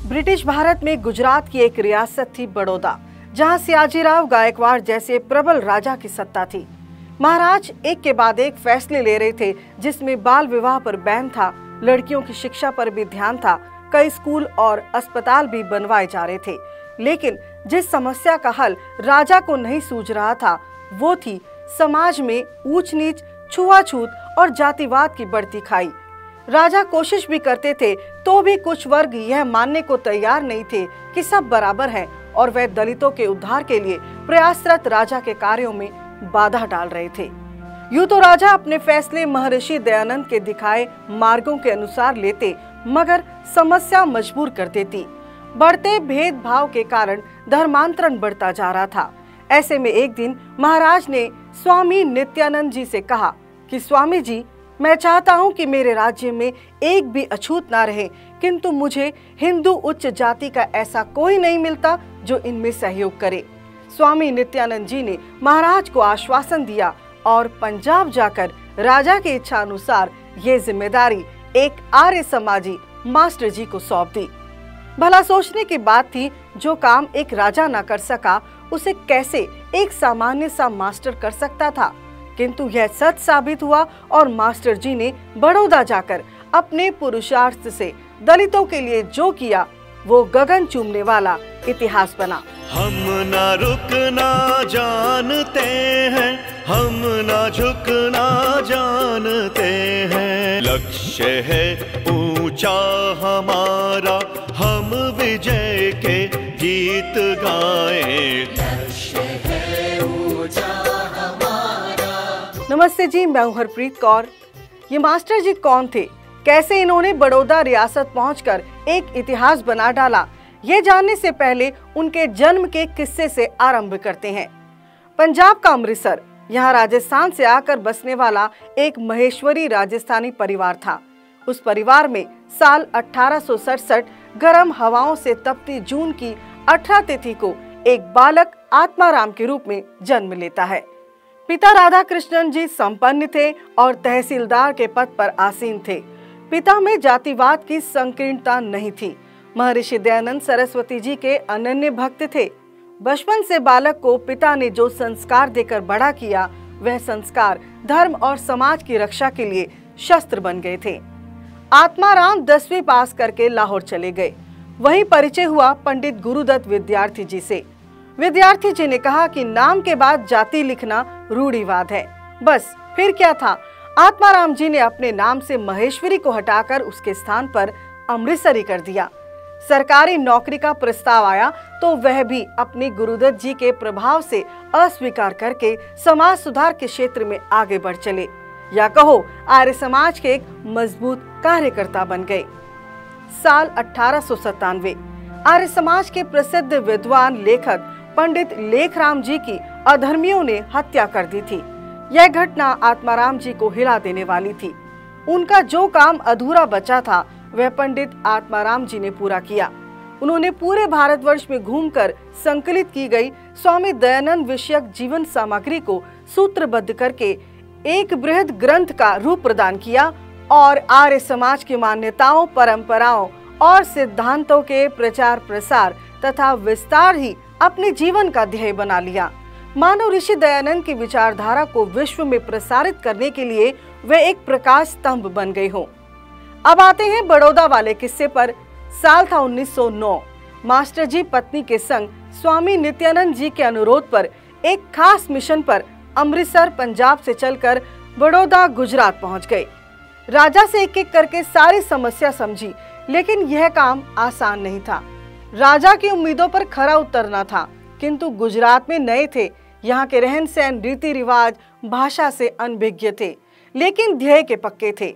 British Bharat में गुजरात की एक रियासत थी बड़ौदा, जहां सयाजीराव गायकवाड़ जैसे प्रबल राजा की सत्ता थी। महाराज एक के बाद एक फैसले ले रहे थे, जिसमें बाल विवाह पर बैन था, लड़कियों की शिक्षा पर भी ध्यान था, कई स्कूल और अस्पताल भी बनवाए जा रहे थे। लेकिन जिस समस्या का हल राजा को नहीं सूझ रहा था, वो थी समाज में ऊंच नीच, छुआछूत और जातिवाद की बढ़ती खाई। राजा कोशिश भी करते थे तो भी कुछ वर्ग यह मानने को तैयार नहीं थे कि सब बराबर हैं और वह दलितों के उद्धार के लिए प्रयासरत राजा के कार्यों में बाधा डाल रहे थे। यूं तो राजा अपने फैसले महर्षि दयानंद के दिखाए मार्गों के अनुसार लेते, मगर समस्या मजबूर कर देती। बढ़ते भेदभाव के कारण धर्मांतरण बढ़ता जा रहा था। ऐसे में एक दिन महाराज ने स्वामी नित्यानंद जी से कहा कि स्वामी जी, मैं चाहता हूं कि मेरे राज्य में एक भी अछूत ना रहे, किंतु मुझे हिंदू उच्च जाति का ऐसा कोई नहीं मिलता जो इनमें सहयोग करे। स्वामी नित्यानंद जी ने महाराज को आश्वासन दिया और पंजाब जाकर राजा की इच्छा अनुसार ये जिम्मेदारी एक आर्य समाजी मास्टर जी को सौंप दी। भला सोचने की बात थी, जो काम एक राजा ना कर सका उसे कैसे एक सामान्य सा मास्टर कर सकता था। किंतु यह सच साबित हुआ और मास्टर जी ने बड़ौदा जाकर अपने पुरुषार्थ से दलितों के लिए जो किया, वो गगन चूमने वाला इतिहास बना। हम ना रुकना जानते हैं, हम ना झुकना जानते हैं। लक्ष्य है ऊंचा हमारा, हम विजय के गीत गाएं। लक्ष्य है ऊंचा हमारा। नमस्ते जी, मैं हूं हरप्रीत कौर। ये मास्टर जी कौन थे, कैसे इन्होंने बड़ौदा रियासत पहुंचकर एक इतिहास बना डाला, ये जानने से पहले उनके जन्म के किस्से से आरंभ करते हैं। पंजाब का अमृतसर, यहाँ राजस्थान से आकर बसने वाला एक महेश्वरी राजस्थानी परिवार था। उस परिवार में साल 1867 गर्म हवाओं से तपती जून की 18 तिथि को एक बालक आत्माराम के रूप में जन्म लेता है। पिता राधा कृष्णन जी संपन्न थे और तहसीलदार के पद पर आसीन थे। पिता में जातिवाद की संकीर्णता नहीं थी। महर्षि दयानंद सरस्वती जी के अनन्य भक्त थे। बचपन से बालक को पिता ने जो संस्कार देकर बड़ा किया, वह संस्कार धर्म और समाज की रक्षा के लिए शस्त्र बन गए थे। आत्माराम 10वीं पास करके लाहौर चले गए। वहीं परिचय हुआ पंडित गुरुदत्त विद्यार्थी जी से। विद्यार्थी जी ने कहा कि नाम के बाद जाति लिखना रूढ़िवाद है। बस फिर क्या था, आत्माराम जी ने अपने नाम से महेश्वरी को हटाकर उसके स्थान पर अमृतसरी कर दिया। सरकारी नौकरी का प्रस्ताव आया तो वह भी अपने गुरुदत्त जी के प्रभाव से अस्वीकार करके समाज सुधार के क्षेत्र में आगे बढ़ चले, या कहो आर्य समाज के एक मजबूत कार्यकर्ता बन गए। साल 1897 आर्य समाज के प्रसिद्ध विद्वान लेखक पंडित लेखराम जी की अधर्मियों ने हत्या कर दी थी। यह घटना आत्माराम जी को हिला देने वाली थी। उनका जो काम अधूरा बचा था, वह पंडित आत्माराम जी ने पूरा किया। उन्होंने पूरे भारतवर्ष में घूमकर संकलित की गई स्वामी दयानंद विषयक जीवन सामग्री को सूत्रबद्ध करके एक बृहद ग्रंथ का रूप प्रदान किया और आर्य समाज की मान्यताओं, परंपराओं और सिद्धांतों के प्रचार प्रसार तथा विस्तार ही अपने जीवन का ध्येय बना लिया। मानव ऋषि दयानंद की विचारधारा को विश्व में प्रसारित करने के लिए वे एक प्रकाश स्तंभ बन गए हों। अब आते हैं बड़ौदा वाले किस्से पर। साल था 1909। मास्टर जी पत्नी के संग स्वामी नित्यानंद जी के अनुरोध पर एक खास मिशन पर अमृतसर पंजाब से चलकर बड़ौदा गुजरात पहुंच गए। राजा से एक एक करके सारी समस्या समझी, लेकिन यह काम आसान नहीं था। राजा की उम्मीदों पर खरा उतरना था, किंतु गुजरात में नए थे। यहाँ के रहन सहन, रीति रिवाज, भाषा से अनभिज्ञ थे, लेकिन ध्येय के पक्के थे।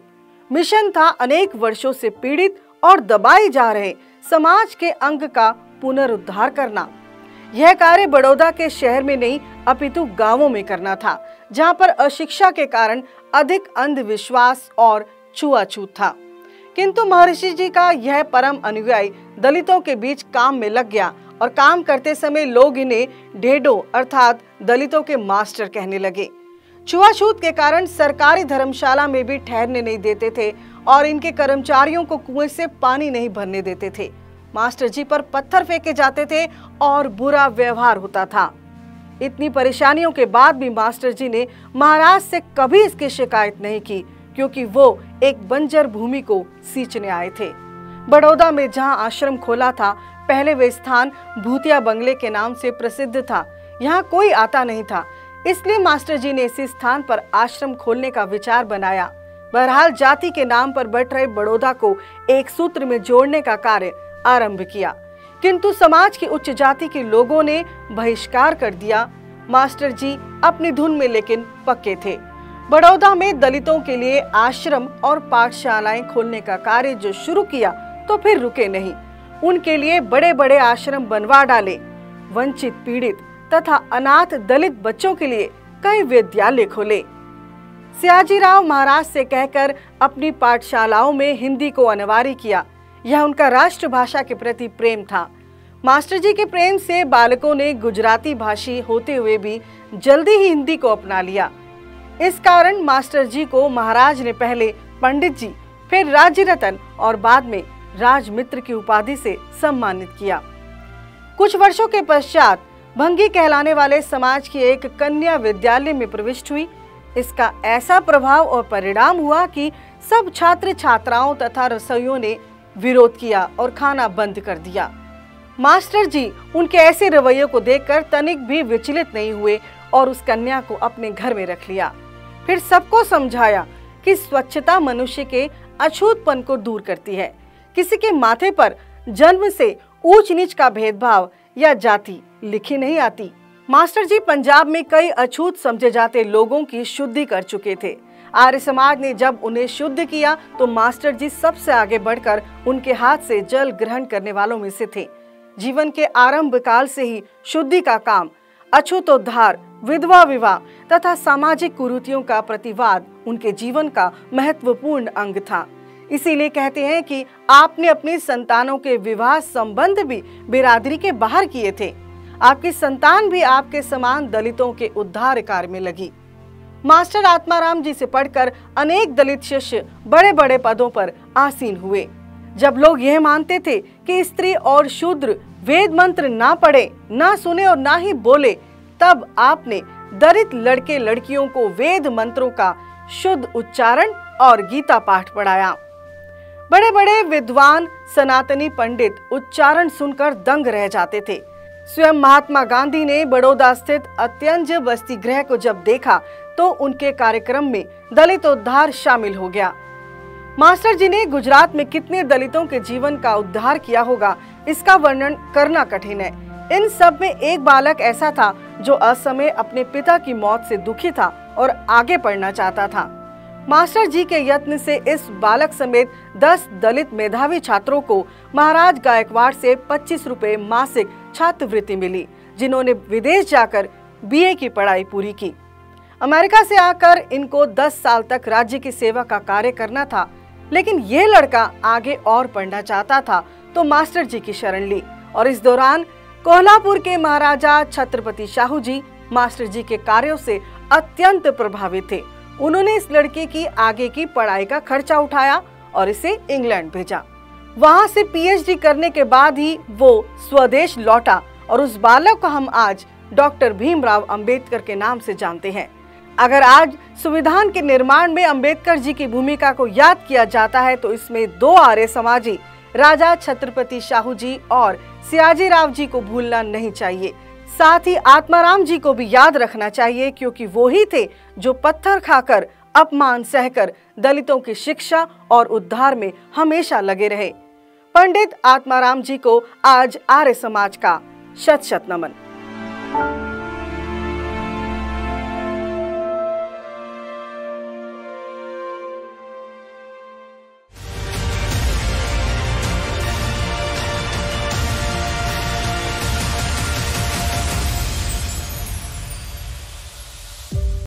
मिशन था अनेक वर्षों से पीड़ित और दबाए जा रहे समाज के अंग का पुनरुद्धार करना। यह कार्य बड़ौदा के शहर में नहीं अपितु गांवों में करना था, जहां पर अशिक्षा के कारण अधिक अंधविश्वास और छुआछूत था। किंतु महर्षि जी का यह परम अनुयायी दलितों के बीच काम में लग गया और काम करते समय लोग इन्हें ढेडो अर्थात दलितों के मास्टर कहने लगे। छुआछूत के कारण सरकारी धर्मशाला में भी ठहरने नहीं देते थे और इनके कर्मचारियों को कुएं से पानी नहीं भरने देते थे। मास्टर जी पर पत्थर फेंके जाते थे और बुरा व्यवहार होता था। इतनी परेशानियों के बाद भी मास्टर जी ने महाराज से कभी इसकी शिकायत नहीं की, क्योंकि वो एक बंजर भूमि को सींचने आए थे। बड़ौदा में जहां आश्रम खोला था, पहले वे स्थान भूतिया बंगले के नाम से प्रसिद्ध था। यहाँ कोई आता नहीं था, इसलिए मास्टर जी ने इसी स्थान पर आश्रम खोलने का विचार बनाया। बहरहाल जाति के नाम पर बट रहे बड़ौदा को एक सूत्र में जोड़ने का कार्य आरंभ किया, किंतु समाज की उच्च जाति के लोगों ने बहिष्कार कर दिया। मास्टर जी अपनी धुन में लेकिन पक्के थे। बड़ौदा में दलितों के लिए आश्रम और पाठशालाएं खोलने का कार्य जो शुरू किया तो फिर रुके नहीं। उनके लिए बड़े बड़े आश्रम बनवा डाले। वंचित, पीड़ित तथा अनाथ दलित बच्चों के लिए कई विद्यालय खोले। सयाजीराव महाराज से कहकर अपनी पाठशालाओं में हिंदी को अनिवार्य किया। यह उनका राष्ट्रभाषा के प्रति प्रेम था। मास्टर जी के प्रेम से बालकों ने गुजराती भाषी होते हुए भी जल्दी ही हिंदी को अपना लिया। इस कारण मास्टर जी को महाराज ने पहले पंडित जी, फिर राज्य रत्न और बाद में राजमित्र की उपाधि से सम्मानित किया। कुछ वर्षों के पश्चात भंगी कहलाने वाले समाज की एक कन्या विद्यालय में प्रविष्ट हुई। इसका ऐसा प्रभाव और परिणाम हुआ कि सब छात्र छात्राओं तथा रसोइयों ने विरोध किया और खाना बंद कर दिया। मास्टर जी उनके ऐसे रवैये को देखकर तनिक भी विचलित नहीं हुए और उस कन्या को अपने घर में रख लिया। फिर सबको समझाया कि स्वच्छता मनुष्य के अछूतपन को दूर करती है। किसी के माथे पर जन्म से ऊंच नीच का भेदभाव या जाति लिखी नहीं आती। मास्टर जी पंजाब में कई अछूत समझे जाते लोगों की शुद्धि कर चुके थे। आर्य समाज ने जब उन्हें शुद्ध किया तो मास्टर जी सबसे आगे बढ़कर उनके हाथ से जल ग्रहण करने वालों में से थे। जीवन के आरंभ काल से ही शुद्धि का काम, अछूतोद्धार, विधवा विवाह तथा सामाजिक कुरीतियों का प्रतिवाद उनके जीवन का महत्वपूर्ण अंग था। इसीलिए कहते हैं कि आपने अपनी संतानों के विवाह संबंध भी बिरादरी के बाहर किए थे। आपकी संतान भी आपके समान दलितों के उद्धार कार्य में लगी। मास्टर आत्माराम जी से पढ़कर अनेक दलित शिष्य बड़े बड़े पदों पर आसीन हुए। जब लोग यह मानते थे कि स्त्री और शूद्र वेद मंत्र ना पढ़े, ना सुने और ना ही बोले, तब आपने दलित लड़के लड़कियों को वेद मंत्रों का शुद्ध उच्चारण और गीता पाठ पढ़ाया। बड़े बड़े विद्वान सनातनी पंडित उच्चारण सुनकर दंग रह जाते थे। स्वयं महात्मा गांधी ने बड़ौदा स्थित अत्यंज बस्ती गृह को जब देखा तो उनके कार्यक्रम में दलित उद्धार शामिल हो गया। मास्टर जी ने गुजरात में कितने दलितों के जीवन का उद्धार किया होगा, इसका वर्णन करना कठिन है। इन सब में एक बालक ऐसा था जो असमय अपने पिता की मौत से दुखी था और आगे पढ़ना चाहता था। मास्टर जी के यत्न से इस बालक समेत 10 दलित मेधावी छात्रों को महाराज गायकवाड़ से 25 रुपए मासिक छात्रवृत्ति मिली, जिन्होंने विदेश जाकर बीए की पढ़ाई पूरी की। अमेरिका से आकर इनको 10 साल तक राज्य की सेवा का कार्य करना था, लेकिन ये लड़का आगे और पढ़ना चाहता था तो मास्टर जी की शरण ली। और इस दौरान कोल्हापुर के महाराजा छत्रपति शाहू जी मास्टर जी के कार्यों से अत्यंत प्रभावित थे। उन्होंने इस लड़के की आगे की पढ़ाई का खर्चा उठाया और इसे इंग्लैंड भेजा। वहां से पीएचडी करने के बाद ही वो स्वदेश लौटा और उस बालक को हम आज डॉक्टर भीमराव अंबेडकर के नाम से जानते हैं। अगर आज संविधान के निर्माण में अंबेडकर जी की भूमिका को याद किया जाता है तो इसमें 2 आर्य समाजी राजा छत्रपति शाहू जी और सयाजीराव जी को भूलना नहीं चाहिए। साथ ही आत्माराम जी को भी याद रखना चाहिए, क्योंकि वो ही थे जो पत्थर खाकर, अपमान सहकर दलितों की शिक्षा और उद्धार में हमेशा लगे रहे। पंडित आत्माराम जी को आज आर्य समाज का शत शत नमन।